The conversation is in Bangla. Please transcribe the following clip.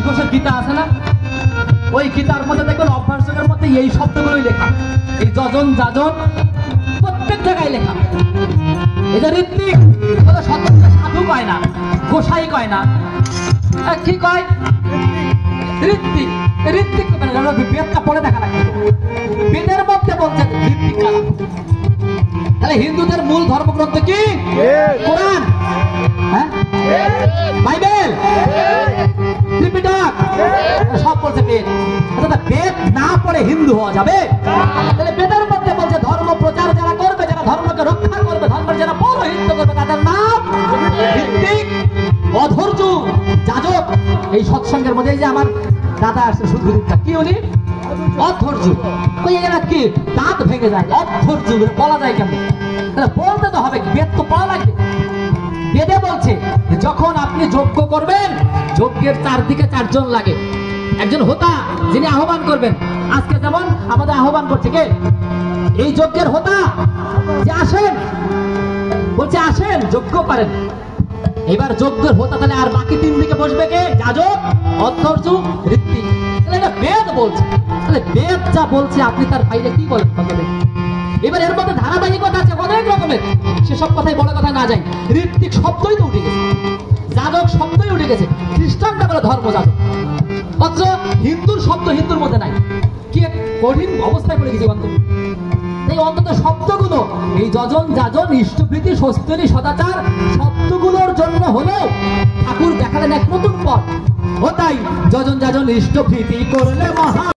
ঘোষের গীতা আছে না, ওই গীতার মধ্যে দেখবেন অভ্যাস যোগের মধ্যে এই শব্দগুলোই লেখা, এই যজন যাজন প্রত্যেক জায়গায় লেখা। এই যে ঋত্বিক, সাধু কয় না, গোসাই কয় না, কি কয়? ঋত্বিক। ঋত্বিক বেদটা পড়ে দেখা লাগবে, বেদের মধ্যে বলছে ঋত্বিক কারা। তাহলে হিন্দুদের মূল ধর্মগ্রন্থ কি? কোরআন, হ্যাঁ, বাইবেল, ত্রিপিটক, সব বলছে বেদ। বেদ না পড়ে হিন্দু হওয়া যাবে? তাহলে বেদের মধ্যে বলছে ধর্ম প্রচার যারা করবে, যারা ধর্মকে রক্ষা করবে, ধর্মের যারা পৌরোহিত্য করবে, তাদের নাম ঋত্বিক, অধৈর্য, যাজক। এই সৎসঙ্গের মধ্যে যে আমার দাদা আসছে সুধীরটা, কি উনি? অধৈর্য। ওই এরা কি দাঁত ভেঙে যায়, অধৈর্য বলা যায় কেমন? বলতে তো হবে, বেদ তো পড়া লাগবে। বেদে বলছে যখন আপনি যজ্ঞ করবেন, যজ্ঞের চারদিকে চারজন লাগে। একজন হোতা যিনি আহ্বান করবেন, আজকে যেমন আমাদের আহ্বান করছে কে? এই যজ্ঞের হোতা, যে আসেন, বলছে আসেন যজ্ঞ করেন। এবার যজ্ঞের হোতা, তাহলে আর বাকি তিন দিকে বসবে কে? যাজক, অধৈর্য, ঋত্বিক। এটা বেদ বলছে। তাহলে বেদ যা বলছে আপনি তার বাইরে কি বলেন? এবার এর মধ্যে ধারাবাহিকতা আছে অনেক রকমের, সেসব কথাই বড় কথা না যায়। ঋত্বিক শব্দই তো উঠে গেছে, যাজক শব্দই উঠে গেছে। খ্রিস্টানটা বলে ধর্ম যাজক, অথচ হিন্দুর শব্দ হিন্দুর মধ্যে নাই। কি কঠিন অবস্থায় পড়ে গেছে বন্ধু। এই অন্তত শব্দগুলো, এই যজন যাজন, ইষ্টপ্রীতি, স্বস্তি, সদাচার, শব্দগুলোর জন্য হলেও ঠাকুর দেখালেন এক নতুন পথ। ও তাই যজন যাজন ইষ্টপ্রীতি করলে মহা